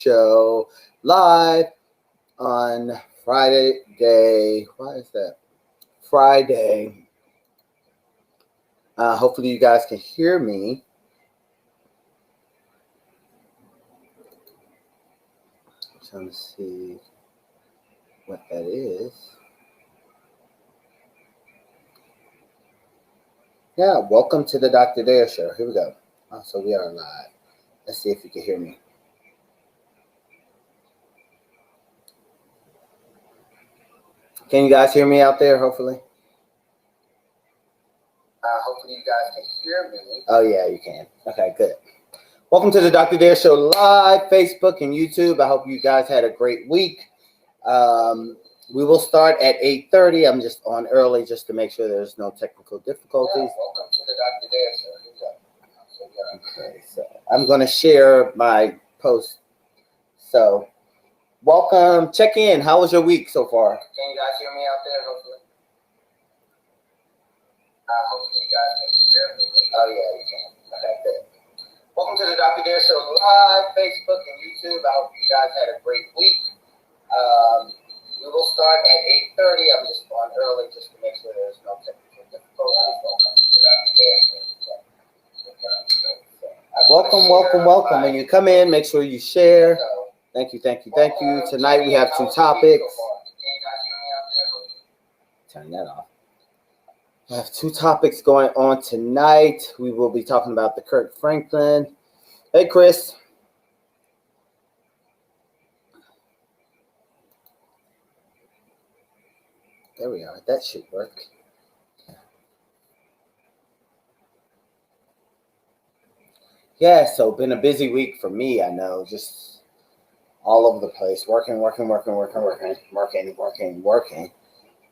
Show live on Friday day. Why is that? Friday. Hopefully you guys can hear me. I'm trying to see what that is. Yeah, welcome to the Dr. Dare Show. Here we go. So we are live. Let's see if you can hear me. Can you guys hear me out there, hopefully? Hopefully you guys can hear me. Oh, yeah, you can. Okay, good. Welcome to the Dr. Dare Show live, Facebook and YouTube. I hope you guys had a great week. We will start at 8:30. I'm just on early just to make sure there's no technical difficulties. Yeah, welcome to the Dr. Dare Show. Okay, so I'm going to share my post. So, welcome. Check in. How was your week so far? Can you guys hear me out there, hopefully? Hopefully you guys can hear me. Oh, yeah, you can. Okay, good. Welcome to the Dr. Dare Show live, Facebook and YouTube. I hope you guys had a great week. We will start at 8:30. I'm just on early just to make sure there's no technical difficulties. Welcome. When you come in, make sure you share. Thank you. Tonight we have two topics. Turn that off. I have two topics going on tonight. We will be talking about the Kirk Franklin. Hey, Chris. There we are. That should work. Yeah, so been a busy week for me, I know. Just all over the place. Working.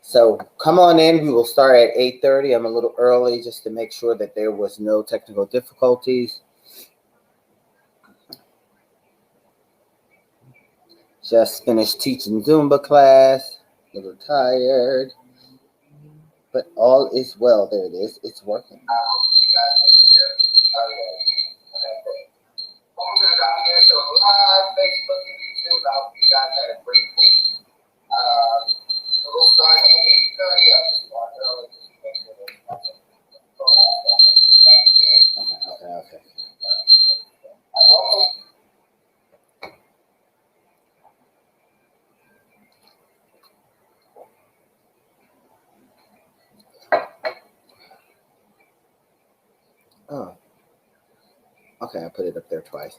So come on in. We will start at 8:30. I'm a little early just to make sure that there was no technical difficulties. Just finished teaching Zumba class. A little tired. But all is well. There it is. It's working. Welcome to the Dr. Dare Show live, Facebook and YouTube. I hope you guys had a great week. We'll start at 8:30. I'm just going early just to make sure there's nothing. Okay. Oh. Okay, I put it up there twice.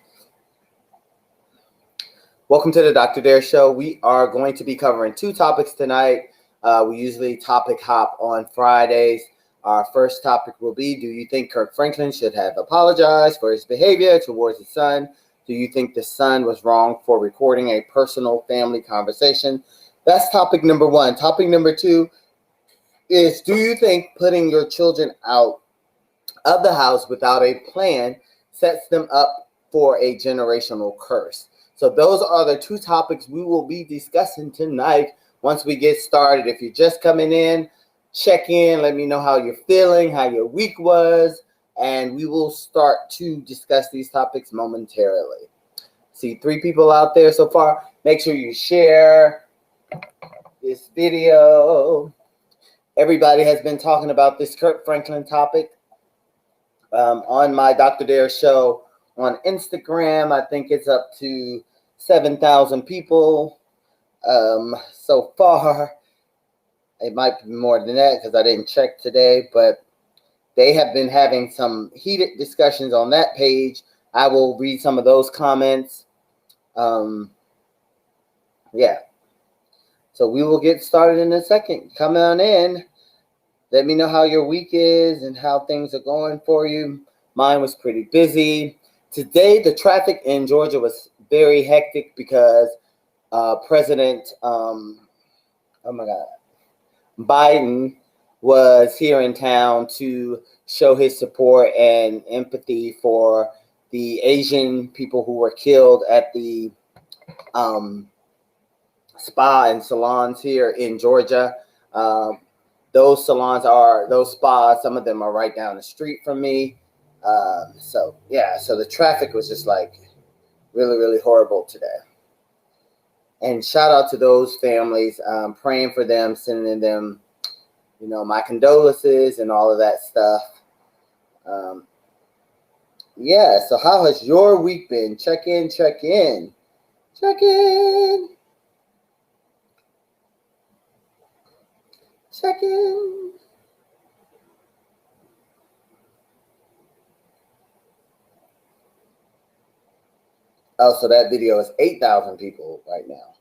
Welcome to the Dr. Dare Show. We are going to be covering two topics tonight. We usually topic hop on Fridays. Our first topic will be, do you think Kirk Franklin should have apologized for his behavior towards his son? Do you think the son was wrong for recording a personal family conversation? That's topic number one. Topic number two is, do you think putting your children out of the house without a plan sets them up for a generational curse? So those are the two topics we will be discussing tonight once we get started. If you're just coming in, check in, let me know how you're feeling, how your week was, and we will start to discuss these topics momentarily. See 3 people out there so far. Make sure you share this video. Everybody has been talking about this Kirk Franklin topic on my Dr. Dare Show on Instagram. I think it's up to 7,000 people so far. It might be more than that because I didn't check today, but they have been having some heated discussions on that page. I will read some of those comments. Yeah. So we will get started in a second. Come on in. Let me know how your week is and how things are going for you. Mine was pretty busy. Today, the traffic in Georgia was very hectic because President, Biden was here in town to show his support and empathy for the Asian people who were killed at the spa and salons here in Georgia. Those spas, some of them are right down the street from me. So the traffic was just like really, really horrible today. And shout out to those families, praying for them, sending them, my condolences and all of that stuff. Yeah, so how has your week been? Check in, check in, check in, check in. Oh, so that video is 8,000 people right now.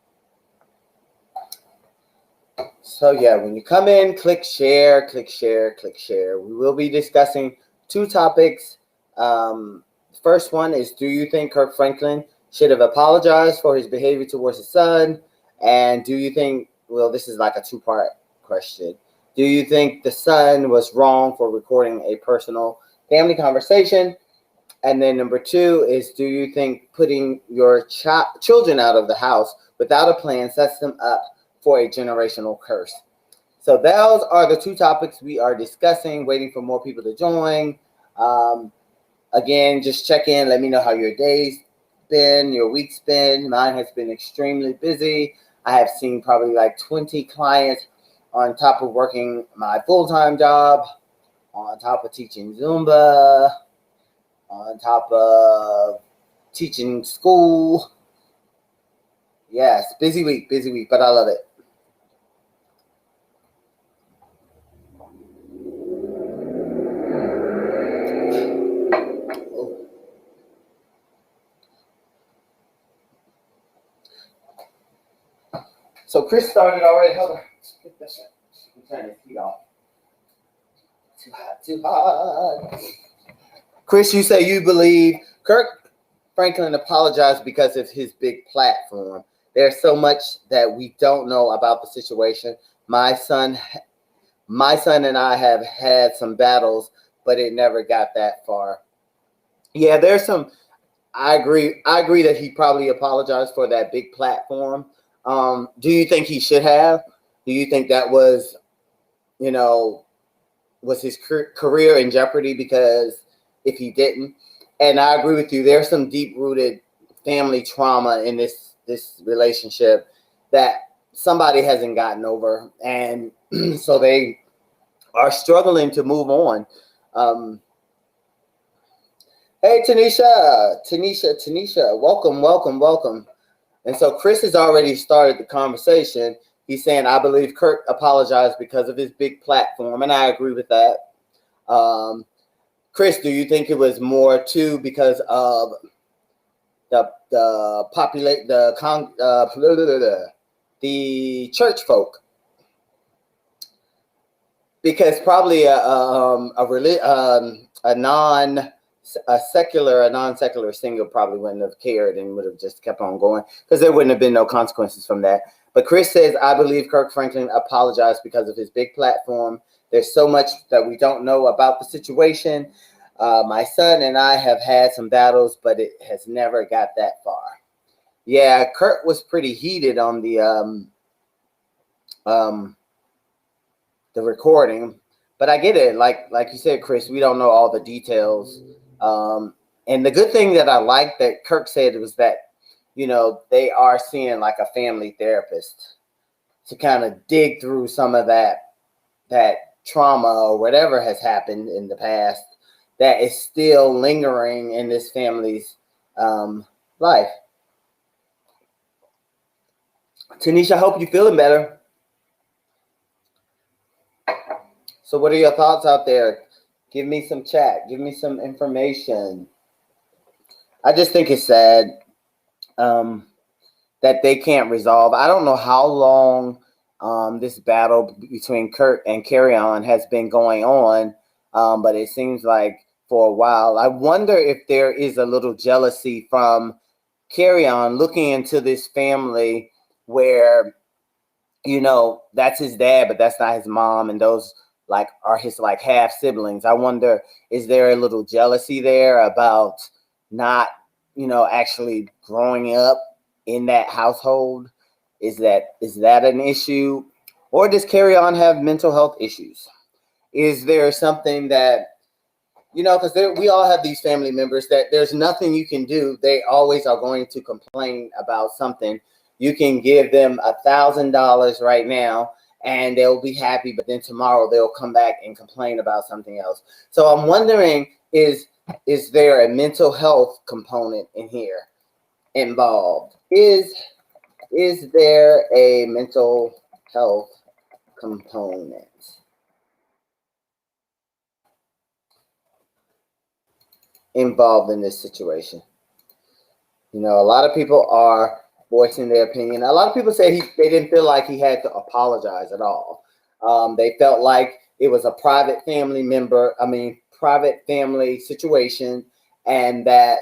So yeah, when you come in, click share, click share, click share. We will be discussing two topics. The first one is, do you think Kirk Franklin should have apologized for his behavior towards his son? And do you think, well, this is like a two-part question. Do you think the son was wrong for recording a personal family conversation? And then number two is, do you think putting your children out of the house without a plan sets them up for a generational curse? So those are the two topics we are discussing, waiting for more people to join. Again, just check in. Let me know how your day's been, your week's been. Mine has been extremely busy. I have seen probably like 20 clients on top of working my full-time job, on top of teaching Zumba, on top of teaching school. Yes, busy week, but I love it. So Chris started already. Hold on. Turn this heat off. Too hot, too hot. Chris, you say you believe Kirk Franklin apologized because of his big platform. There's so much that we don't know about the situation. My son and I have had some battles, but it never got that far. Yeah, there's some. I agree that he probably apologized for that big platform. Do you think he should have? Do you think that was, was his career in jeopardy? Because if he didn't, and I agree with you, there's some deep-rooted family trauma in this relationship that somebody hasn't gotten over, and so they are struggling to move on. Hey, Tanisha, welcome. And so Chris has already started the conversation. He's saying, I believe Kirk apologized because of his big platform, and I agree with that. Chris, do you think it was more too because of the church folk? Because probably a non-secular singer probably wouldn't have cared and would have just kept on going, because there wouldn't have been no consequences from that. But Chris says, I believe Kirk Franklin apologized because of his big platform. There's so much that we don't know about the situation. My son and I have had some battles, but it has never got that far. Yeah, Kirk was pretty heated on the recording, but I get it. Like you said, Chris, we don't know all the details. And the good thing that I like that Kirk said was that, they are seeing like a family therapist to kind of dig through some of that trauma or whatever has happened in the past that is still lingering in this family's life. Tanisha, I hope you're feeling better. So what are your thoughts out there? Give me some chat. Give me some information. I just think it's sad that they can't resolve. I don't know how long this battle between Kurt and Carry On has been going on, but it seems like for a while. I wonder if there is a little jealousy from Carry On looking into this family where, that's his dad, but that's not his mom, and those are his half siblings. I wonder, is there a little jealousy there about not, actually growing up in that household? Is that an issue? Or does Carry On have mental health issues? Is there something that Because we all have these family members that there's nothing you can do. They always are going to complain about something. You can give them $1,000 right now and they'll be happy, but then tomorrow they'll come back and complain about something else. So I'm wondering, is there a mental health component in here involved? Is there a mental health component involved in this situation? A lot of people are voicing their opinion. A lot of people say they didn't feel like he had to apologize at all. They felt like it was a private family situation, and that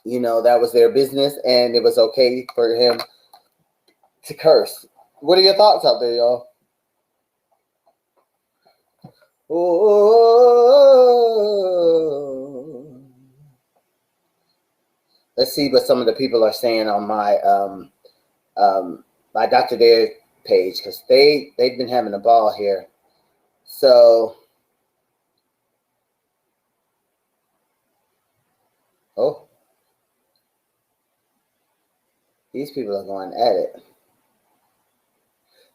that was their business, and it was okay for him to curse. What are your thoughts out there, y'all? Oh, let's see what some of the people are saying on my my Dr. Dare page, because they've been having a ball here. So, these people are going at it.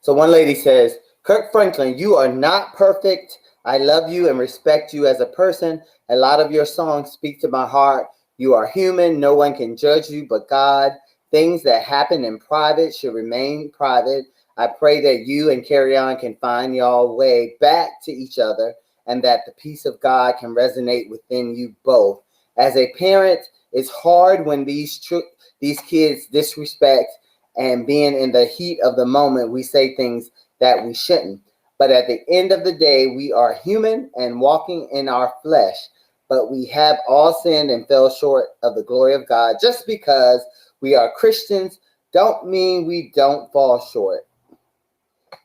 So one lady says, Kirk Franklin, you are not perfect. I love you and respect you as a person. A lot of your songs speak to my heart. You are human. No one can judge you but God. Things that happen in private should remain private. I pray that you and Carry On can find y'all way back to each other, and that the peace of God can resonate within you both. As a parent, it's hard when these kids disrespect, and being in the heat of the moment, we say things that we shouldn't. But at the end of the day, we are human and walking in our flesh. But we have all sinned and fell short of the glory of God. Just because we are Christians don't mean we don't fall short.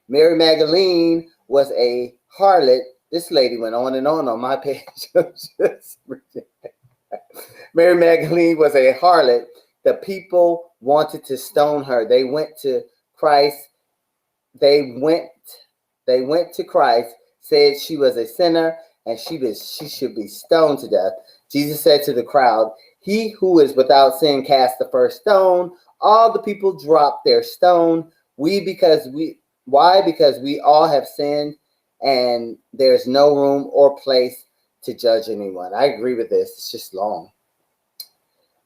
Mary Magdalene was a harlot. This lady went on and on my page. Mary Magdalene was a harlot. The people wanted to stone her. They went to Christ. They went to Christ, said she was a sinner and she should be stoned to death. Jesus said to the crowd, he who is without sin cast the first stone. All the people dropped their stone. Why? Because we all have sinned, and there's no room or place to judge anyone. I agree with this. It's just long.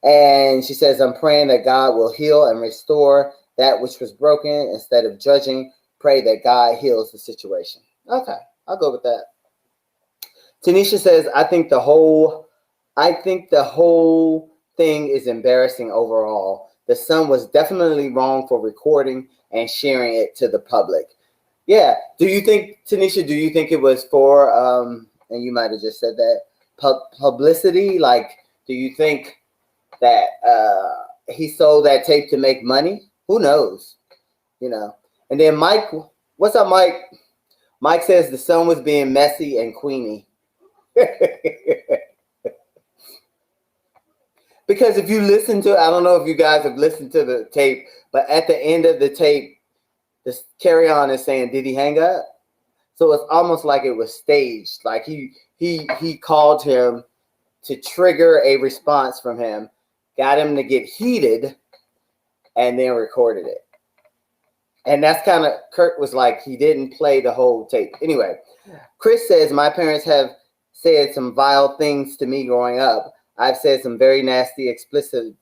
And she says, I'm praying that God will heal and restore that which was broken. Instead of judging, pray that God heals the situation. Okay, I'll go with that. Tanisha says, I think the whole thing is embarrassing overall. The son was definitely wrong for recording and sharing it to the public. Yeah. Do you think it was for, and you might have just said that, publicity? Like, do you think that he sold that tape to make money? Who knows? And then Mike, what's up, Mike? Mike says the son was being messy and queenie. Because if you listen to, I don't know if you guys have listened to the tape, but at the end of the tape, this Carry On is saying, did he hang up? So it's almost like it was staged. Like he called him to trigger a response from him, got him to get heated, and then recorded it. And that's kind of, Kurt was like, he didn't play the whole tape. Anyway, Chris says, my parents have said some vile things to me growing up. I've said some very nasty explicitives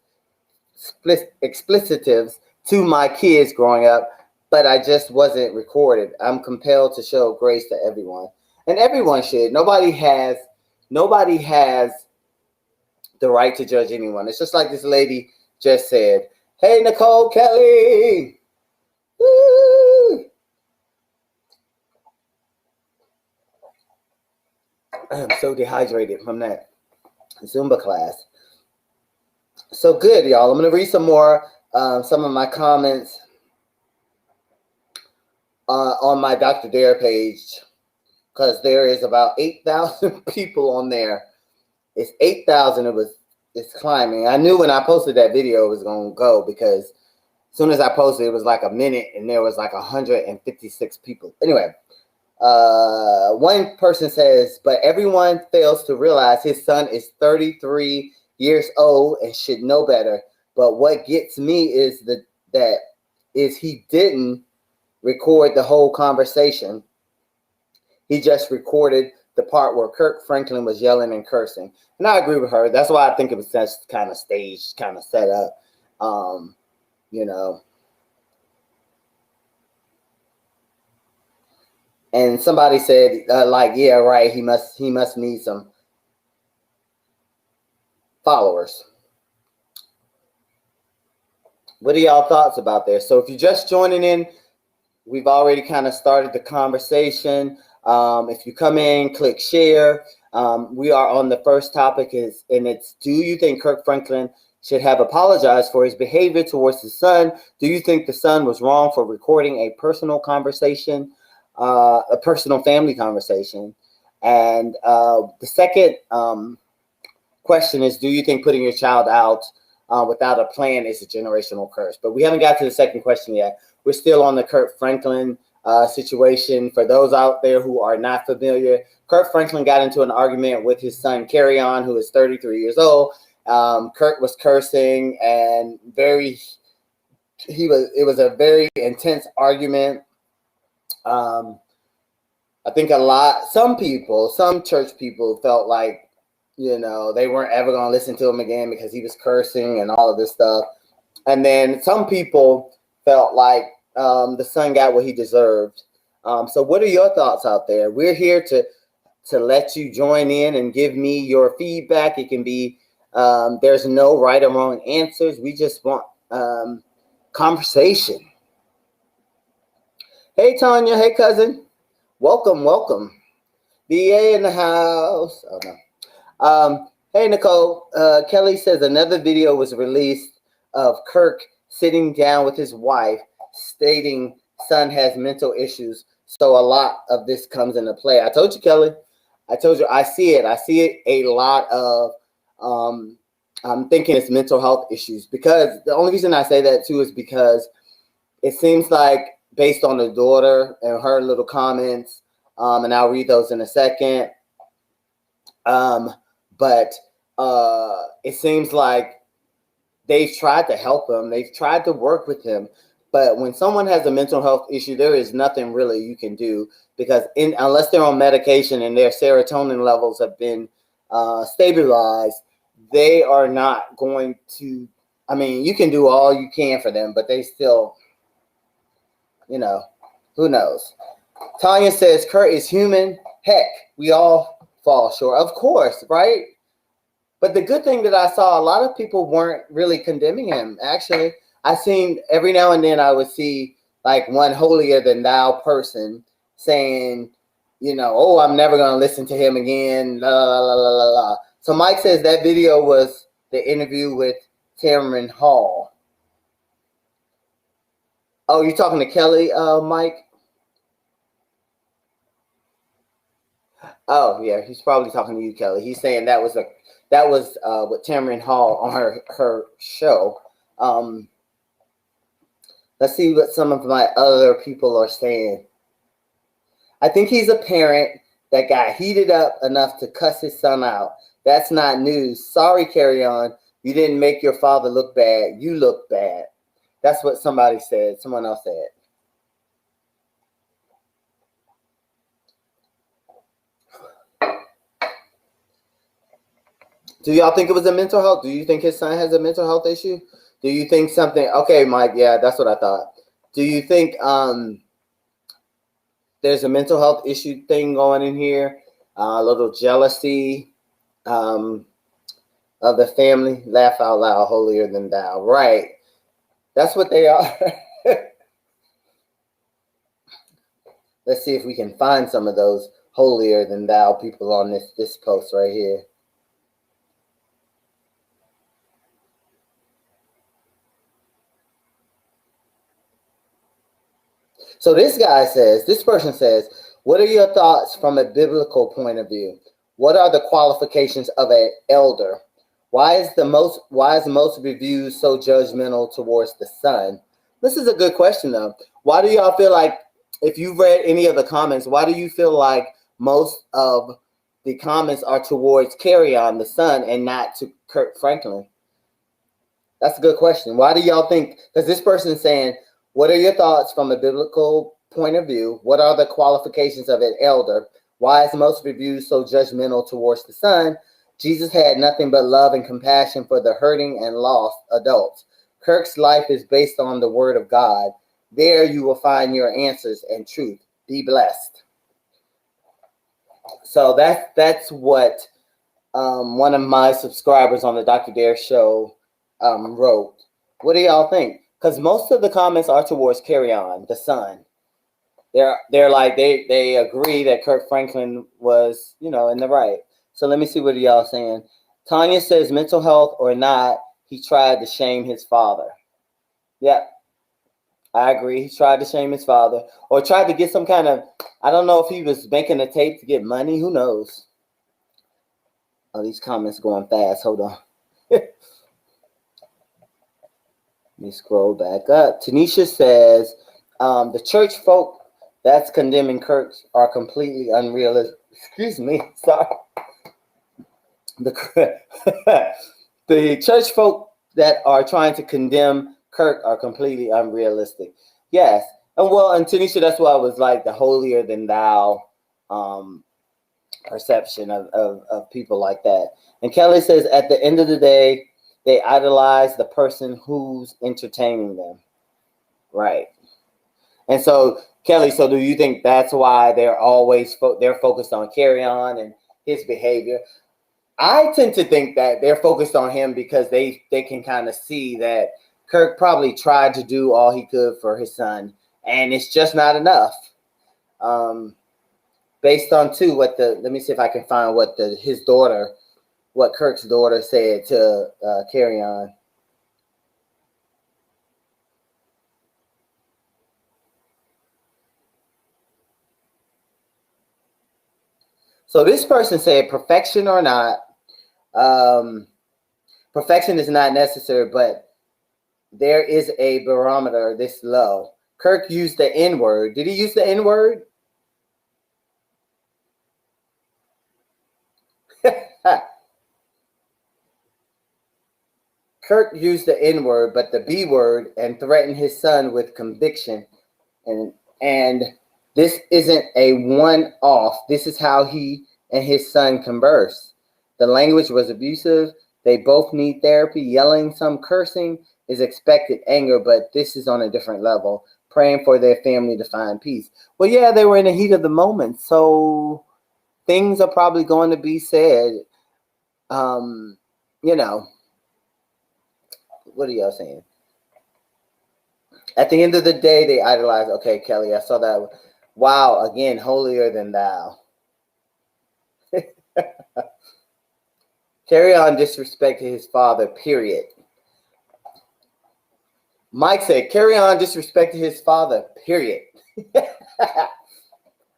to my kids growing up, but I just wasn't recorded. I'm compelled to show grace to everyone. And everyone should. Nobody has the right to judge anyone. It's just like this lady just said, hey, Nicole Kelly. Woo! I'm so dehydrated from that Zumba class. So good, y'all. I'm going to read some more, some of my comments on my Dr. Dare page, because there is about 8,000 people on there. It's 8,000. It's climbing. I knew when I posted that video it was going to go, because as soon as I posted, it was like a minute and there was like 156 people. Anyway, One person says, but everyone fails to realize his son is 33 years old and should know better. But what gets me is he didn't record the whole conversation. He just recorded the part where Kirk Franklin was yelling and cursing. And I agree with her. That's why I think it was just kind of staged, kind of set up. You know. And somebody said, yeah, right. He must need some followers. What are y'all thoughts about this? So if you're just joining in, we've already kind of started the conversation. If you come in, click share. We are on the first topic, and it's, do you think Kirk Franklin should have apologized for his behavior towards his son? Do you think the son was wrong for recording a personal conversation, a personal family conversation? And the second question is, do you think putting your child out without a plan is a generational curse? But we haven't got to the second question yet. We're still on the Kirk Franklin situation. For those out there who are not familiar, Kirk Franklin got into an argument with his son, Carry-On, who is 33 years old. Kirk was cursing and it was a very intense argument. I think some church people felt like, they weren't ever going to listen to him again because he was cursing and all of this stuff. And then some people felt like the son got what he deserved. So what are your thoughts out there? We're here to let you join in and give me your feedback. It can be, there's no right or wrong answers. We just want conversation. Hey, Tanya. Hey, cousin. Welcome. BA in the house. Oh, no. Hey, Nicole. Kelly says another video was released of Kirk sitting down with his wife, stating son has mental issues. So a lot of this comes into play. I told you, Kelly. I told you, I see it. I see it a lot of, I'm thinking it's mental health issues, because the only reason I say that too is because it seems like, based on the daughter and her little comments, and I'll read those in a second. But it seems like they've tried to help him. They've tried to work with him. But when someone has a mental health issue, there is nothing really you can do, because unless they're on medication and their serotonin levels have been stabilized, they are not going to, you can do all you can for them, but they still, who knows? Tanya says, Kurt is human. Heck, we all fall short. Of course, right? But the good thing that I saw, a lot of people weren't really condemning him. Actually, I seen every now and then I would see like one holier than thou person saying, oh, I'm never going to listen to him again. La, la, la, la, la. So Mike says that video was the interview with Tamron Hall. Oh, you're talking to Kelly, Mike? Oh, yeah, he's probably talking to you, Kelly. He's saying that was with Tamron Hall on her show. Let's see what some of my other people are saying. I think he's a parent that got heated up enough to cuss his son out. That's not news. Sorry, Carry-On. You didn't make your father look bad. You look bad. That's what somebody said. Someone else said. Do y'all think it was a mental health? Do you think his son has a mental health issue? Do you think something? Okay, Mike. Yeah, that's what I thought. Do you think there's a mental health issue thing going in here? A little jealousy of the family. Laugh out loud, holier than thou. Right. That's what they are. Let's see if we can find some of those holier than thou people on this post right here. So this person says, what are your thoughts from a biblical point of view? What are the qualifications of an elder? Why is most reviews so judgmental towards the son? This is a good question, though. Why do y'all feel like if you've read any of the comments, why do you feel like most of the comments are towards Carry On, the son, and not to Kirk Franklin? That's a good question. Why do y'all think? Because this person is saying, what are your thoughts from a biblical point of view? What are the qualifications of an elder? Why is most reviews so judgmental towards the son? Jesus had nothing but love and compassion for the hurting and lost adults. Kirk's life is based on the word of God. There you will find your answers and truth. Be blessed. So that's what one of my subscribers on the Dr. Dare show wrote. What do y'all think? Because most of the comments are towards Carry On, the son. They're like they agree that Kirk Franklin was, in the right. So let me see what y'all saying. Tanya says mental health or not, he tried to shame his father. Yeah, I agree. He tried to shame his father or tried to get some kind of, I don't know if he was making a tape to get money. Who knows? Oh, these comments going fast. Hold on. Let me scroll back up. Tanisha says, the church folk that's condemning Kirk are completely unrealistic. Excuse me. Sorry. The church folk that are trying to condemn Kirk are completely unrealistic. Yes. And Tanisha, that's why I was like the holier than thou perception of people like that. And Kelly says, at the end of the day, they idolize the person who's entertaining them. Right. And so, Kelly, so do you think that's why they're always they're focused on Carry On and his behavior? I tend to think that they're focused on him because they can kind of see that Kirk probably tried to do all he could for his son, and it's just not enough. Based on let me see if I can find what Kirk's daughter said to Carry On. So this person said, perfection or not, perfection is not necessary, but there is a barometer this low. Kirk used the N-word. Did he use the N-word? Kirk used the N-word, but the B-word, and threatened his son with conviction. And this isn't a one-off. This is how he and his son converse. The language was abusive. They both need therapy. Yelling, some cursing is expected anger, but this is on a different level. Praying for their family to find peace. Well, yeah, they were in the heat of the moment, so things are probably going to be said. What are y'all saying? At the end of the day, they idolize. Okay, Kelly, I saw that. Wow, again, holier than thou. Carry On disrespected his father, period. Mike said, Carry On disrespected his father, period.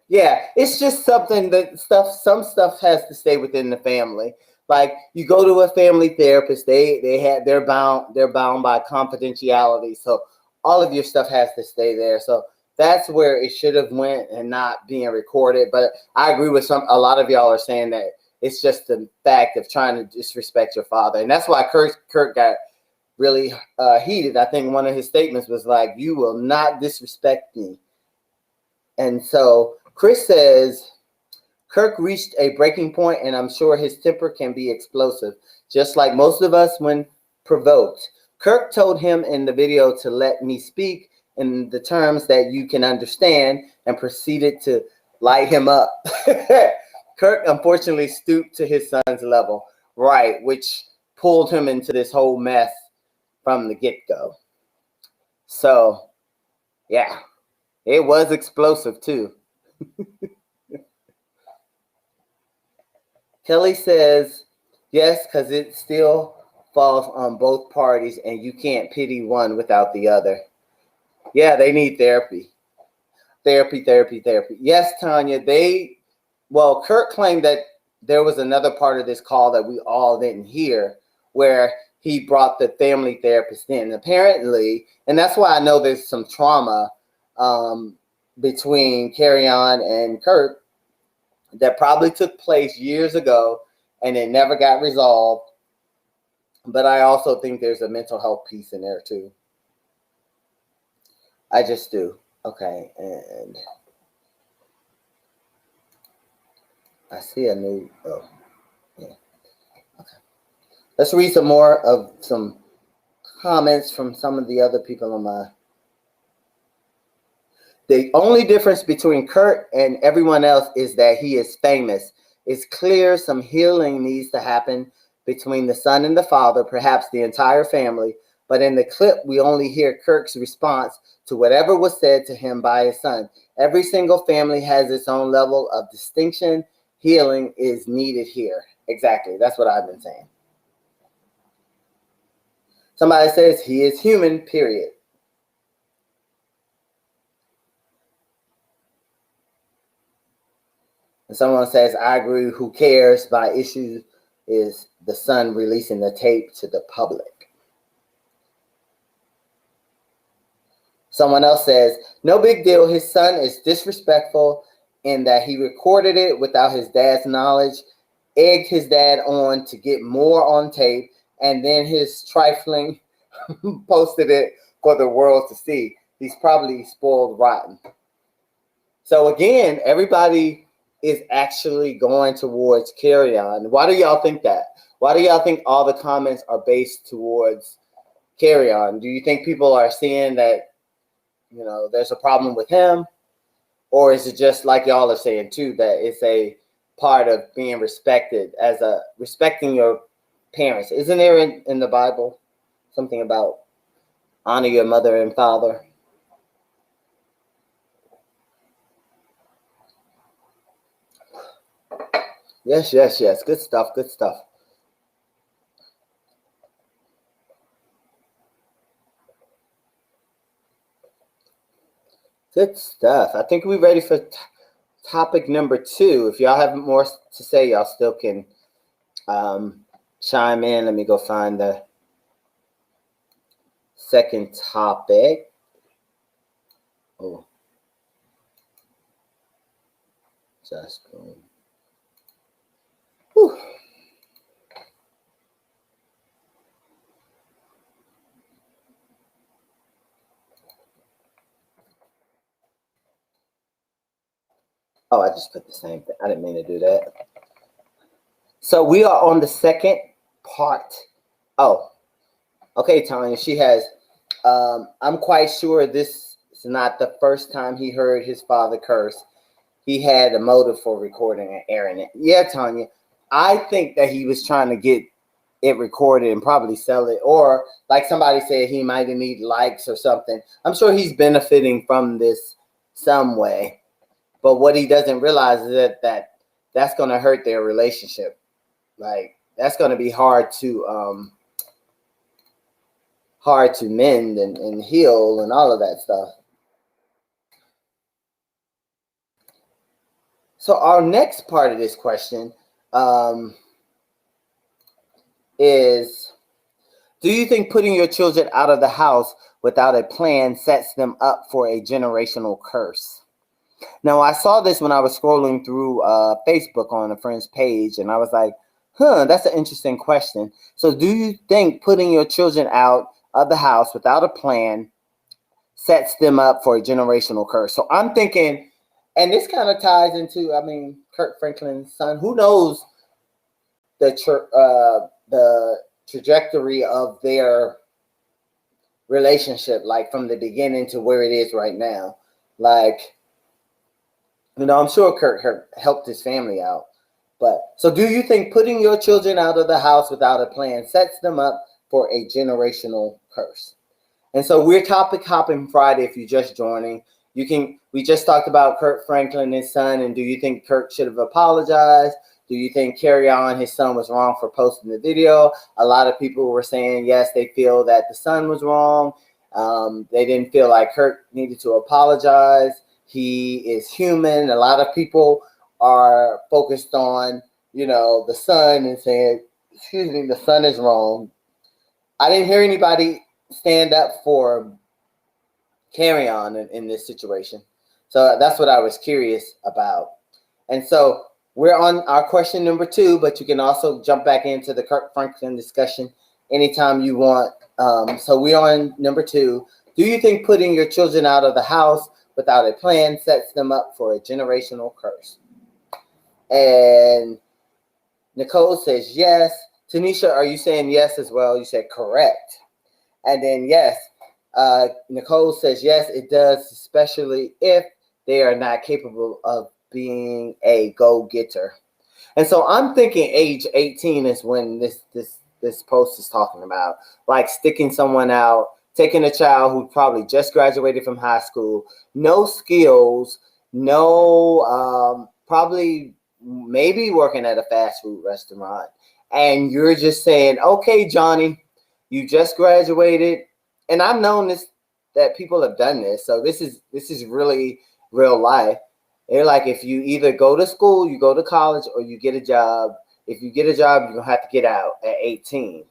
Yeah, it's just something some stuff has to stay within the family. Like you go to a family therapist, they're bound by confidentiality. So all of your stuff has to stay there. So that's where it should have went and not being recorded. But I agree with a lot of y'all are saying that it's just the fact of trying to disrespect your father. And that's why Kirk got really heated. I think one of his statements was like, you will not disrespect me. And so Chris says, Kirk reached a breaking point, and I'm sure his temper can be explosive, just like most of us when provoked. Kirk told him in the video to let me speak in the terms that you can understand and proceeded to light him up. Kirk unfortunately stooped to his son's level, right, which pulled him into this whole mess from the get-go. So, yeah, it was explosive too. Kelly says, yes, because it still falls on both parties and you can't pity one without the other. Yeah, they need therapy. Therapy. Yes, Tanya, Kirk claimed that there was another part of this call that we all didn't hear where he brought the family therapist in. Apparently, and that's why I know there's some trauma between Carry On and Kurt that probably took place years ago and it never got resolved. But I also think there's a mental health piece in there too. I just do. Okay, and I see a new. Oh, yeah. Okay. Let's read some more of some comments from some of the other people on my. The only difference between Kurt and everyone else is that he is famous. It's clear some healing needs to happen between the son and the father, perhaps the entire family. But in the clip, we only hear Kirk's response to whatever was said to him by his son. Every single family has its own level of distinction. Healing is needed here. Exactly. That's what I've been saying. Somebody says he is human, period. And someone says, I agree, who cares? My issue is the son releasing the tape to the public. Someone else says, no big deal. His son is disrespectful in that he recorded it without his dad's knowledge, egged his dad on to get more on tape, and then his trifling posted it for the world to see. He's probably spoiled rotten. So again, everybody is actually going towards Carry On. Why do y'all think that? Why do y'all think all the comments are based towards Carry On? Do you think people are seeing that, you know, there's a problem with him? Or is it just like y'all are saying too, that it's a part of being respected as a respecting your parents? Isn't there in the Bible something about honor your mother and father? Yes, yes, yes. Good stuff. Good stuff. Good stuff. I think we're ready for topic number 2. If y'all have more to say, y'all still can chime in. Let me go find the second topic. Oh, just boom. Whew. Oh, I just put the same thing. I didn't mean to do that. So we are on the second part. Oh, okay, Tanya. She has. I'm quite sure this is not the first time he heard his father curse. He had a motive for recording and airing it. Yeah, Tanya. I think that he was trying to get it recorded and probably sell it, or like somebody said, he might need likes or something. I'm sure he's benefiting from this some way. But what he doesn't realize is that's going to hurt their relationship. Like, that's going to be hard to mend and heal and all of that stuff. So our next part of this question is, do you think putting your children out of the house without a plan sets them up for a generational curse? Now, I saw this when I was scrolling through Facebook on a friend's page, and I was like, that's an interesting question. So do you think putting your children out of the house without a plan sets them up for a generational curse? So I'm thinking, and this kind of ties into, Kirk Franklin's son. Who knows the trajectory of their relationship, like from the beginning to where it is right now? Like, I'm sure Kurt helped his family out. But so do you think putting your children out of the house without a plan sets them up for a generational curse? And so we're topic hopping Friday. If you're just joining, we just talked about Kurt Franklin and his son. And do you think Kurt should have apologized? Do you think Carry On, his son, was wrong for posting the video? A lot of people were saying, yes, they feel that the son was wrong. They didn't feel like Kurt needed to apologize. He is human. A lot of people are focused on, the son and saying, the son is wrong. I didn't hear anybody stand up for Carry On in this situation. So that's what I was curious about. And so we're on our question number 2, but you can also jump back into the Kirk Franklin discussion anytime you want. So we're on number 2. Do you think putting your children out of the house without a plan sets them up for a generational curse? And Nicole says yes. Tanisha, are you saying yes as well? You said correct. And then yes, Nicole says yes, it does, especially if they are not capable of being a go-getter. And so I'm thinking age 18 is when this post is talking about, like sticking someone out, taking a child who probably just graduated from high school, no skills, no probably maybe working at a fast food restaurant, and you're just saying, okay, Johnny, you just graduated. And I've known this, that people have done this, so this is really real life. They're like, if you either go to school, you go to college, or you get a job. If you get a job, you're gonna have to get out at 18.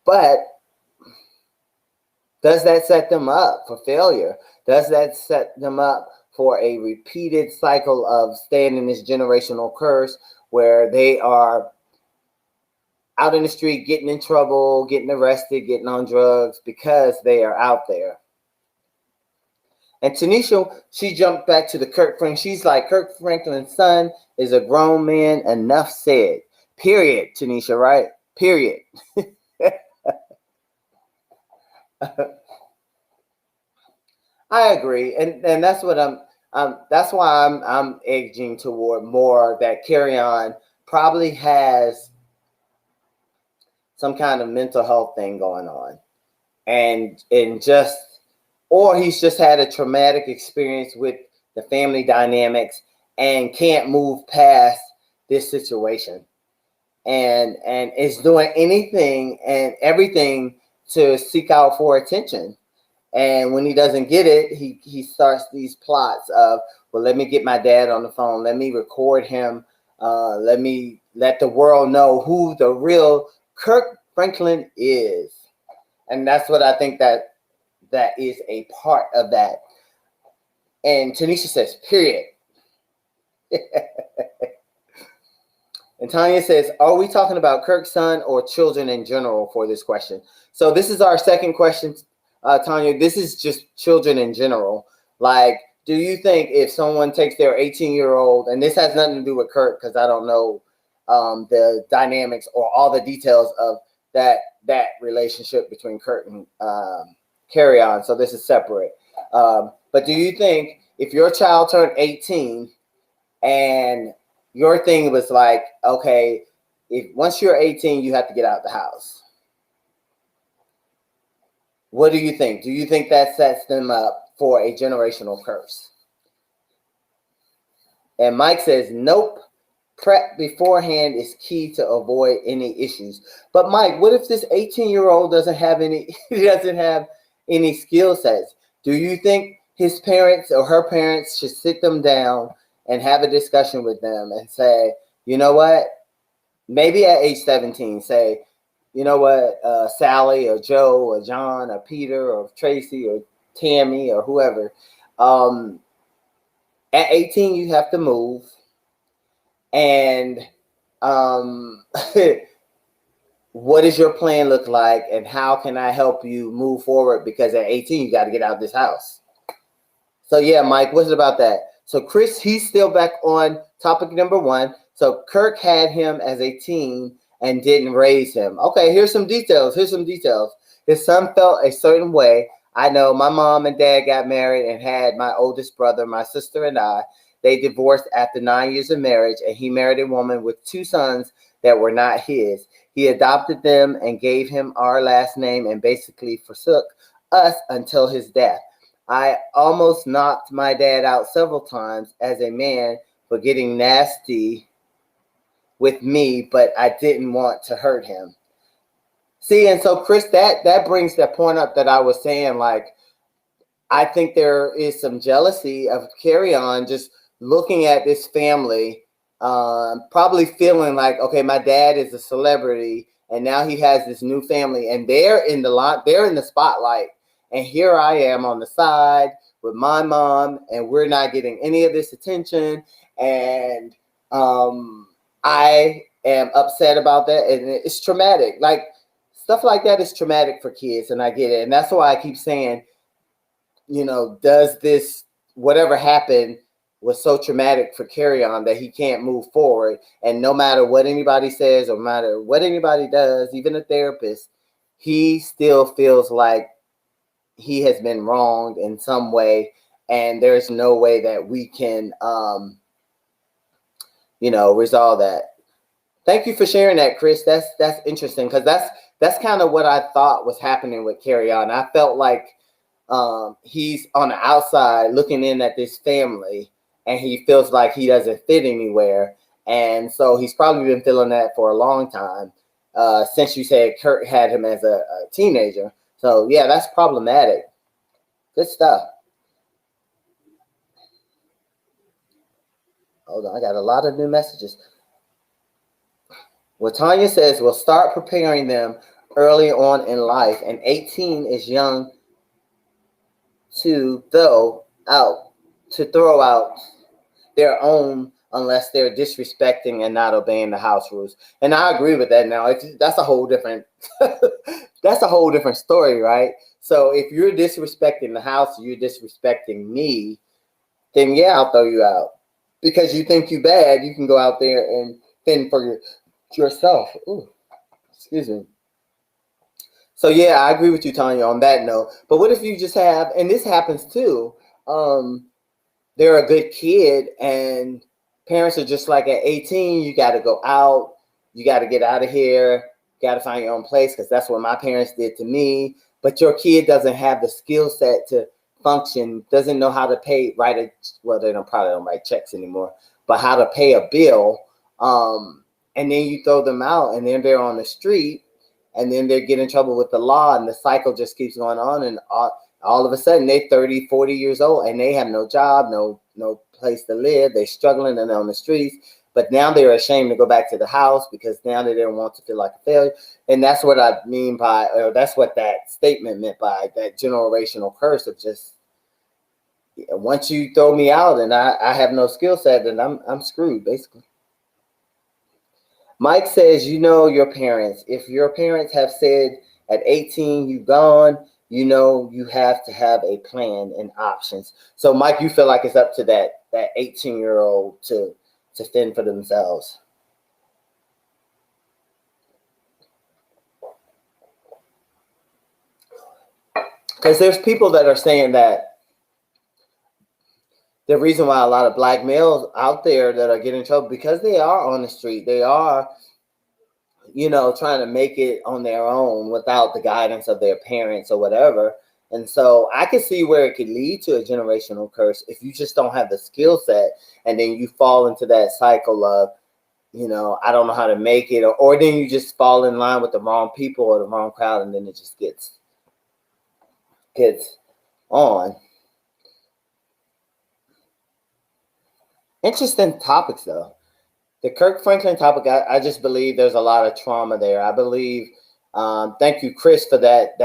But does that set them up for failure? Does that set them up for a repeated cycle of staying in this generational curse where they are out in the street getting in trouble, getting arrested, getting on drugs because they are out there? And Tanisha, she jumped back to the Kirk Franklin. She's like, Kirk Franklin's son is a grown man. Enough said. Period, Tanisha, right? Period. I agree, and that's what that's why I'm edging toward more that Carry On probably has some kind of mental health thing going on, and just, or he's just had a traumatic experience with the family dynamics and can't move past this situation, and is doing anything and everything to seek out for attention. And when he doesn't get it, he starts these plots of, well, let me get my dad on the phone. Let me record him. Let me let the world know who the real Kirk Franklin is. And that's what I think that is a part of that. And Tanisha says, period. And Tanya says, are we talking about Kirk's son or children in general for this question? So this is our second question, Tanya. This is just children in general. Like, do you think if someone takes their 18-year-old, and this has nothing to do with Kirk because I don't know the dynamics or all the details of that relationship between Kirk and Carry On, so this is separate. But do you think if your child turned 18 and your thing was like, okay, if once you're 18, you have to get out the house, what do you think? Do you think that sets them up for a generational curse? And Mike says, nope. Prep beforehand is key to avoid any issues. But Mike, what if this 18-year-old doesn't have any skill sets? Do you think his parents or her parents should sit them down and have a discussion with them and say, you know what, maybe at age 17, say, you know what, Sally or Joe or John or Peter or Tracy or Tammy or whoever, at 18, you have to move. And what does your plan look like? And how can I help you move forward? Because at 18, you got to get out of this house. So yeah, Mike, what's it about that? So Chris, he's still back on topic number 1. So Kirk had him as a teen and didn't raise him. Okay, here's some details. His son felt a certain way. I know my mom and dad got married and had my oldest brother, my sister, and I. They divorced after 9 years of marriage, and he married a woman with 2 sons that were not his. He adopted them and gave him our last name and basically forsook us until his death. I almost knocked my dad out several times as a man for getting nasty with me, but I didn't want to hurt him. See, and so Chris, that brings that point up that I was saying, like, I think there is some jealousy of Carry On just looking at this family, probably feeling like, okay, my dad is a celebrity and now he has this new family and they're in the spotlight. And here I am on the side with my mom, and we're not getting any of this attention. And I am upset about that, and it's traumatic. Like, stuff like that is traumatic for kids, and I get it. And that's why I keep saying, does this, whatever happened was so traumatic for Carry On that he can't move forward. And no matter what anybody says, or no matter what anybody does, even a therapist, he still feels like he has been wronged in some way. And there's no way that we can, resolve that. Thank you for sharing that, Chris. That's interesting, because that's kind of what I thought was happening with Carry On. I felt like he's on the outside looking in at this family, and he feels like he doesn't fit anywhere. And so he's probably been feeling that for a long time, since you said Kurt had him as a teenager. So yeah, that's problematic. Good stuff. Hold on, I got a lot of new messages. Well, Tanya says, we'll start preparing them early on in life, and 18 is young to throw out their own, unless they're disrespecting and not obeying the house rules. And I agree with that. Now, that's a whole different that's a whole different story, right? So if you're disrespecting the house, you're disrespecting me, then yeah, I'll throw you out. Because you think you bad, you can go out there and fend for yourself. Ooh, excuse me. So yeah, I agree with you, Tanya, on that note. But what if you just have, and this happens too, they're a good kid, and parents are just like, at 18, you got to go out, you got to get out of here, you got to find your own place, because that's what my parents did to me. But your kid doesn't have the skill set to function, doesn't know how to pay, well, they probably don't write checks anymore, but how to pay a bill. And then you throw them out, and then they're on the street, and then they get in trouble with the law, and the cycle just keeps going on. And all of a sudden, they're 30, 40 years old, and they have no job, no place to live. They're struggling, and they're on the streets. But now they're ashamed to go back to the house, because now they don't want to feel like a failure. And that's what I mean by, or that's what that statement meant by that generational curse of just, once you throw me out and I have no skill set, then I'm screwed, basically. Mike says, your parents. If your parents have said at 18, you've gone, you have to have a plan and options. So, Mike, you feel like it's up to that 18-year-old to fend for themselves. Because there's people that are saying that the reason why a lot of black males out there that are getting in trouble, because they are on the street, they are, trying to make it on their own without the guidance of their parents or whatever. And so I can see where it could lead to a generational curse if you just don't have the skill set, and then you fall into that cycle of, I don't know how to make it, or then you just fall in line with the wrong people or the wrong crowd, and then it just gets on. Interesting topics, though. The Kirk Franklin topic, I just believe there's a lot of trauma there. I believe, thank you, Chris, for that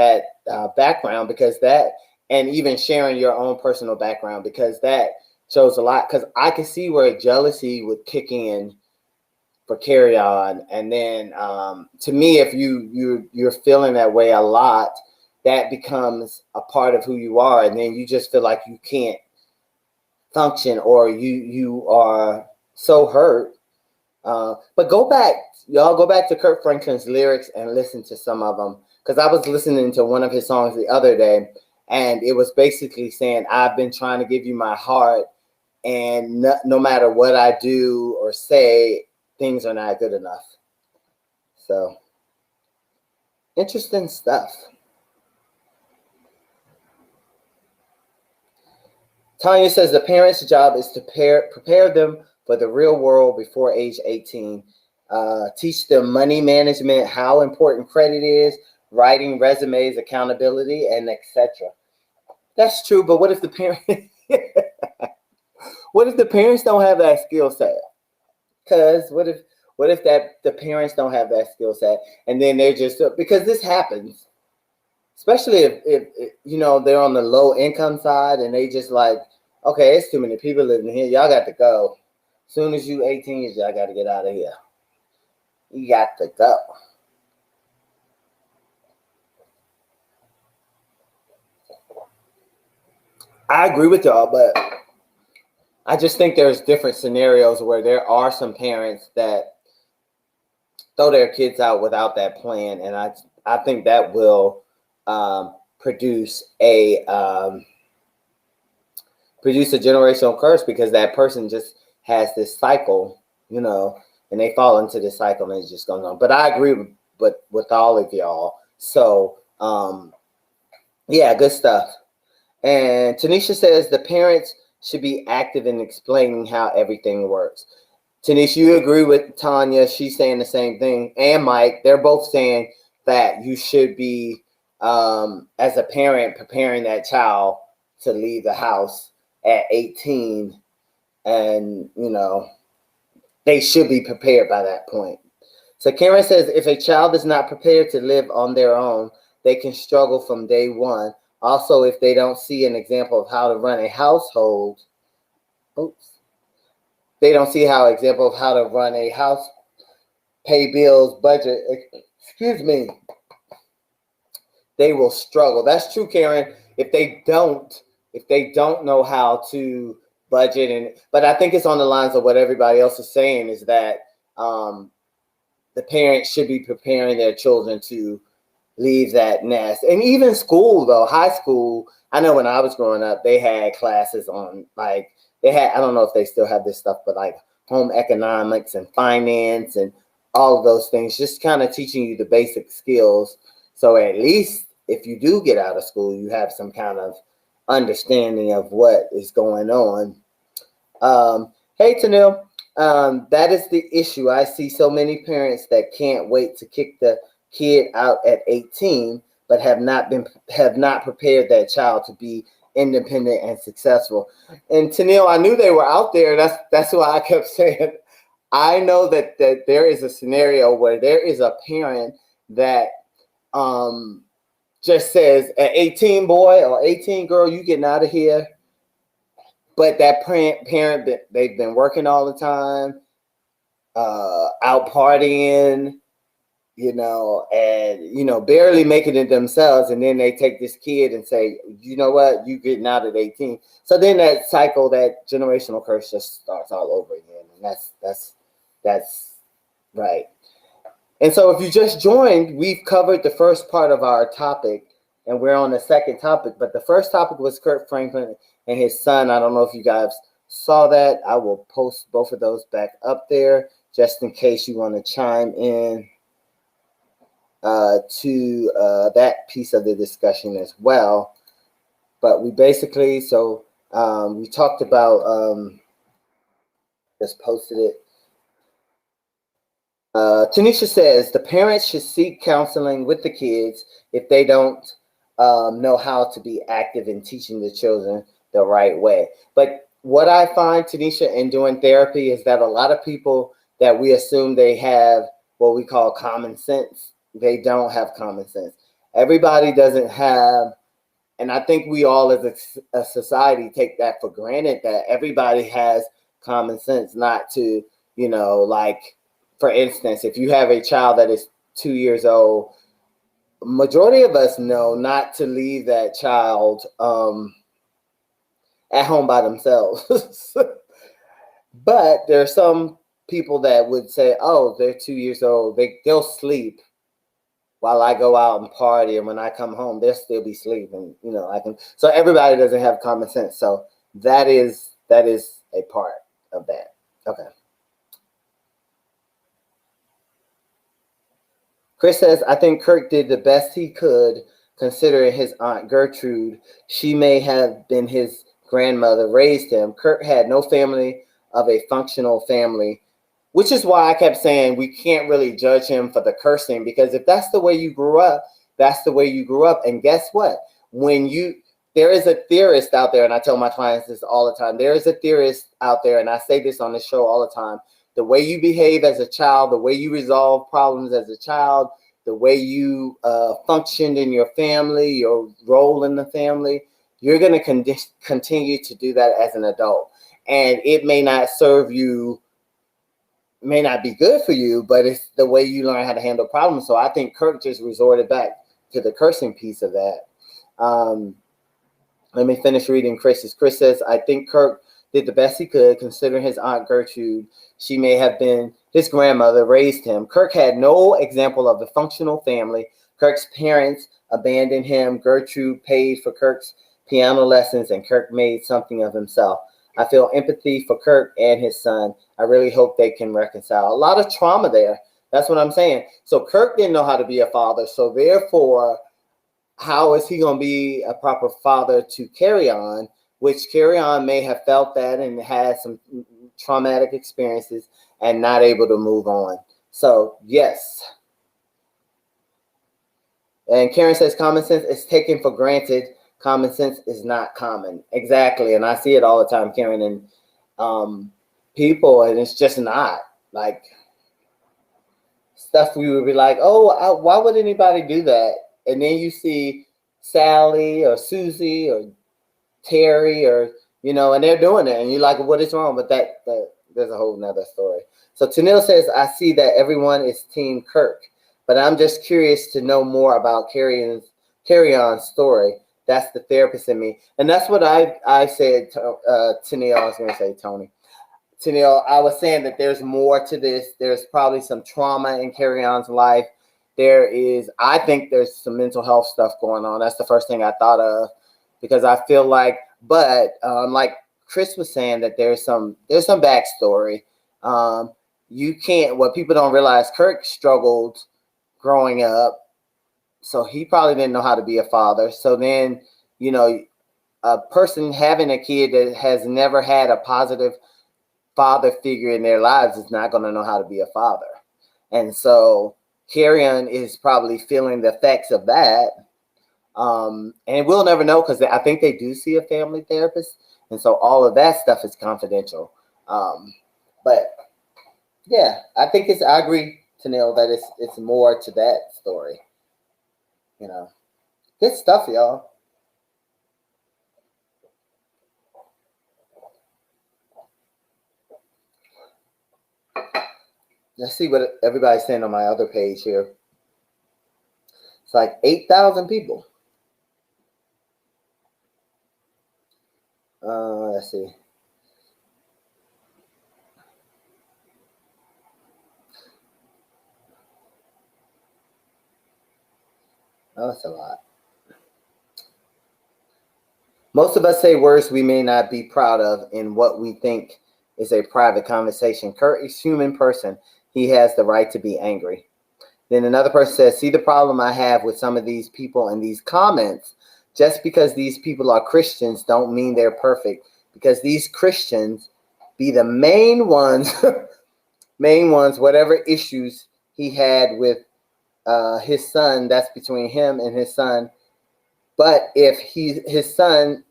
background, because that, and even sharing your own personal background, because that shows a lot. Because I can see where jealousy would kick in for Carry On. And then to me, if you're feeling that way a lot, that becomes a part of who you are. And then you just feel like you can't function, or you are so hurt. But go back to Kirk Franklin's lyrics and listen to some of them, because I was listening to one of his songs the other day, and it was basically saying, I've been trying to give you my heart, and no matter what I do or say, things are not good enough. So, interesting stuff. Tanya says the parents' job is to prepare them for the real world before age 18. Teach them money management, how important credit is, writing resumes, accountability, and etc. That's true, but what if the parents don't have that skill set? Because what if the parents don't have that skill set, and then they're just, because this happens. especially if you know they're on the low income side and they just like, okay, it's too many people living here. Y'all got to go. Soon as you 18, y'all got to get out of here. You got to go. I agree with y'all, but I just think there's different scenarios where there are some parents that throw their kids out without that plan, and I think that will produce a generational curse because that person just has this cycle, you know, and they fall into this cycle and it just goes on. But I agree with all of y'all. So yeah, good stuff. And Tanisha says the parents should be active in explaining how everything works. Tanisha, you agree with Tanya. She's saying the same thing. And Mike, they're both saying that you should be, as a parent, preparing that child to leave the house at 18. And, you know, they should be prepared by that point. So Karen says if a child is not prepared to live on their own, they can struggle from day one. Also, if they don't see an example of how to run a household, they don't see how example of how to run a house, pay bills, budget, excuse me, they will struggle. That's true, Karen. If they don't know how to budget, but I think it's on the lines of what everybody else is saying is that the parents should be preparing their children to leave that nest. And even school, though, high school, I know when I was growing up, they had classes on, like, I don't know if they still have this stuff, but like home economics and finance and all of those things, just kind of teaching you the basic skills. So at least if you do get out of school, you have some kind of understanding of what is going on. Hey, Tanil, that is the issue. I see so many parents that can't wait to kick the kid out at 18, but have not prepared that child to be independent and successful. And Tanil, I knew they were out there. That's why I kept saying, I know that there is a scenario where there is a parent that just says, at 18 boy or 18 girl, you getting out of here. But that parent, they've been working all the time, out partying, you know, and, you know, barely making it themselves. And then they take this kid and say, you know what, you getting out at 18. So then that cycle, that generational curse just starts all over again. And that's right. And so if you just joined, we've covered the first part of our topic and we're on the second topic. But the first topic was Kirk Franklin and his son. I don't know if you guys saw that. I will post both of those back up there just in case you want to chime in to that piece of the discussion as well. But we basically, we talked about, just posted it. Tanisha says the parents should seek counseling with the kids if they don't know how to be active in teaching the children the right way. But what I find, Tanisha, in doing therapy is that a lot of people that we assume they have what we call common sense, they don't have common sense. Everybody doesn't have, and I think we all as a society take that for granted, that everybody has common sense not to, you know, like, for instance, if you have a child that is 2 years old, majority of us know not to leave that child at home by themselves. But there are some people that would say, oh, they're 2 years old, they'll sleep while I go out and party, and when I come home, they'll still be sleeping. You know, so everybody doesn't have common sense. So that is a part of that. Okay. Chris says, I think Kirk did the best he could considering his Aunt Gertrude. She may have been his grandmother, raised him. Kirk had no family of a functional family, which is why I kept saying we can't really judge him for the cursing, because if that's the way you grew up, that's the way you grew up. And guess what? There is a theorist out there, and I tell my clients this all the time, there is a theorist out there, and I say this on the show all the time, the way you behave as a child, the way you resolve problems as a child, the way you functioned in your family, your role in the family, you're going to continue to do that as an adult. And it may not serve you, may not be good for you, but it's the way you learn how to handle problems. So I think Kirk just resorted back to the cursing piece of that. Let me finish reading Chris's. Chris says, I think Kirk did the best he could, considering his Aunt Gertrude, she may have been his grandmother, raised him. Kirk had no example of a functional family. Kirk's parents abandoned him. Gertrude paid for Kirk's piano lessons, and Kirk made something of himself. I feel empathy for Kirk and his son. I really hope they can reconcile. A lot of trauma there. That's what I'm saying. So Kirk didn't know how to be a father. So therefore, how is he going to be a proper father to Carry On, which Carry On may have felt that and had some traumatic experiences and not able to move on. So, yes. And Karen says, common sense is taken for granted. Common sense is not common. Exactly. And I see it all the time, Karen, and people, and it's just not. Like, stuff we would be like, oh, why would anybody do that? And then you see Sally or Susie or Terry or, and they're doing it. And you're like, what is wrong? But that there's a whole nother story. So Tanil says, I see that everyone is Team Kirk, but I'm just curious to know more about Carry On's story. That's the therapist in me. And that's what I said to Tanil. I was going to say Tony. Tanil, I was saying that there's more to this. There's probably some trauma in Carry On's life. I think there's some mental health stuff going on. That's the first thing I thought of, because I feel like, but like Chris was saying, that there's some backstory. What people don't realize, Kirk struggled growing up, so he probably didn't know how to be a father. So then, a person having a kid that has never had a positive father figure in their lives is not going to know how to be a father. And so Carry On is probably feeling the effects of that. And we'll never know, because I think they do see a family therapist. And so all of that stuff is confidential. But yeah, I agree, Tanil, that it's more to that story. Good stuff, y'all. Let's see what everybody's saying on my other page here. It's like 8,000 people. Let's see. Oh, that's a lot. Most of us say words we may not be proud of in what we think is a private conversation. Kurt is a human person. He has the right to be angry. Then another person says, see the problem I have with some of these people in these comments. Just because these people are Christians don't mean they're perfect, because these Christians be the main ones, whatever issues he had with his son, that's between him and his son. But if his son,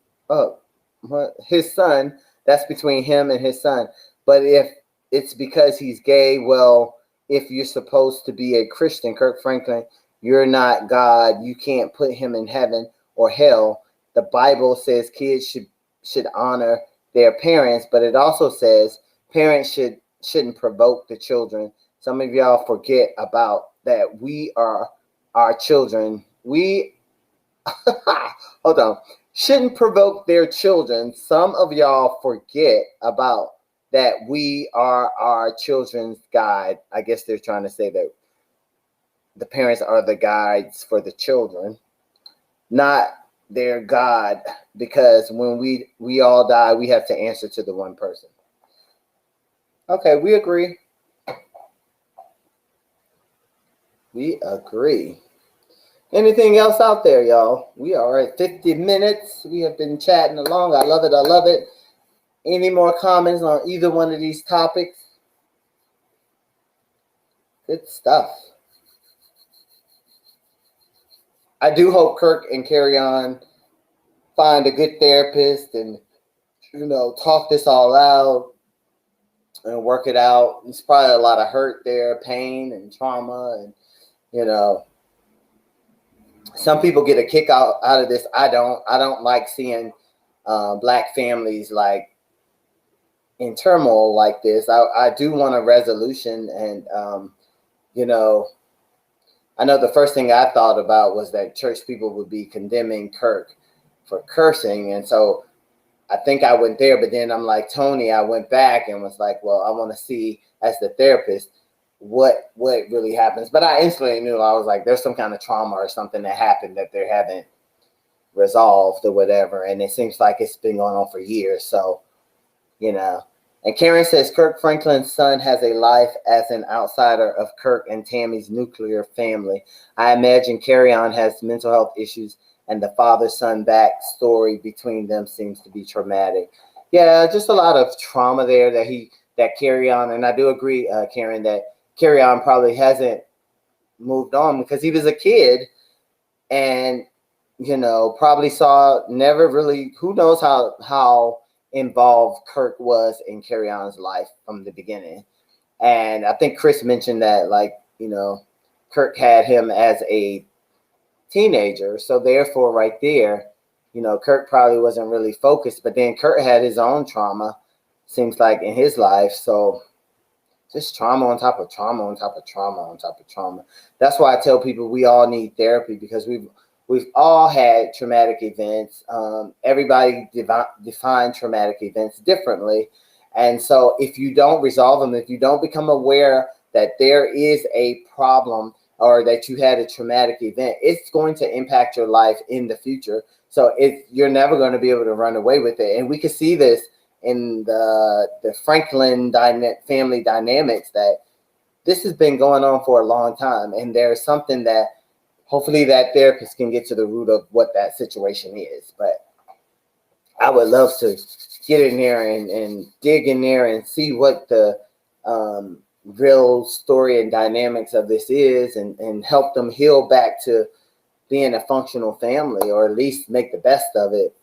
that's between him and his son. But if it's because he's gay, well, if you're supposed to be a Christian, Kirk Franklin, you're not God. You can't put him in heaven or hell. The Bible says kids should honor their parents, but it also says parents shouldn't provoke the children. Some of y'all forget about that. We are our children. Hold on. Shouldn't provoke their children. Some of y'all forget about that. We are our children's guide. I guess they're trying to say that the parents are the guides for the children, not their God, because when we all die, we have to answer to the one person. Okay, we agree. We agree. Anything else out there, y'all? We are at 50 minutes. We have been chatting along. I love it. I love it. Any more comments on either one of these topics? Good stuff. I do hope Kirk and Carry On find a good therapist and, talk this all out and work it out. There's probably a lot of hurt there, pain and trauma, and You know, some people get a kick out of this. I don't. I don't like seeing black families like in turmoil like this. I do want a resolution, and you know, I know the first thing I thought about was that church people would be condemning Kirk for cursing, and so I think I went there. But then I'm like Tony. I went back and was like, well, I want to see as the therapist what really happens. But I instantly knew. I was like, there's some kind of trauma or something that happened that they haven't resolved or whatever, and it seems like it's been going on for years. So, you know. And Karen says Kirk Franklin's son has a life as an outsider of Kirk and Tammy's nuclear family. I imagine Carry On has mental health issues, and the father-son backstory between them seems to be traumatic. Yeah, just a lot of trauma there that Carry On, and I do agree, Karen, that Carry On probably hasn't moved on because he was a kid, and probably saw never really. Who knows how involved Kirk was in Carry On's life from the beginning. And I think Chris mentioned that, like, Kirk had him as a teenager. So therefore, right there, Kirk probably wasn't really focused. But then Kirk had his own trauma, seems like, in his life. So just trauma on top of trauma on top of trauma on top of trauma. That's why I tell people we all need therapy, because we've all had traumatic events. Everybody define traumatic events differently. And so if you don't resolve them, if you don't become aware that there is a problem or that you had a traumatic event, it's going to impact your life in the future. So you're never going to be able to run away with it. And we can see this in the Franklin family dynamics, that this has been going on for a long time. And there's something that hopefully that therapist can get to the root of what that situation is. But I would love to get in there and dig in there and see what the real story and dynamics of this is, and help them heal back to being a functional family, or at least make the best of it,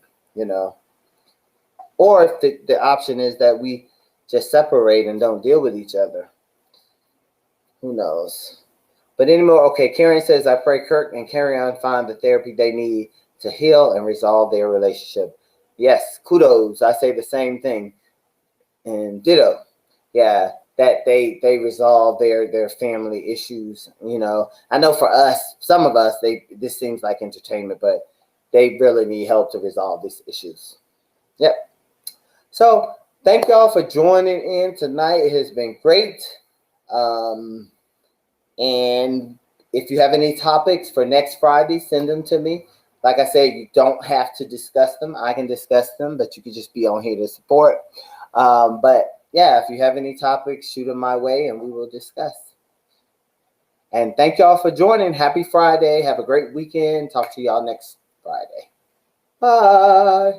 Or if the option is that we just separate and don't deal with each other. Who knows? But anymore, okay, Karen says, I pray Kirk and Carry On find the therapy they need to heal and resolve their relationship. Yes, kudos. I say the same thing. And ditto. Yeah, that they resolve their family issues. I know for us, some of us, this seems like entertainment, but they really need help to resolve these issues. Yep. So thank y'all for joining in tonight. It has been great. And if you have any topics for next Friday, send them to me. Like I said, you don't have to discuss them. I can discuss them, but you can just be on here to support. But yeah, if you have any topics, shoot them my way and we will discuss. And thank y'all for joining. Happy Friday. Have a great weekend. Talk to y'all next Friday. Bye.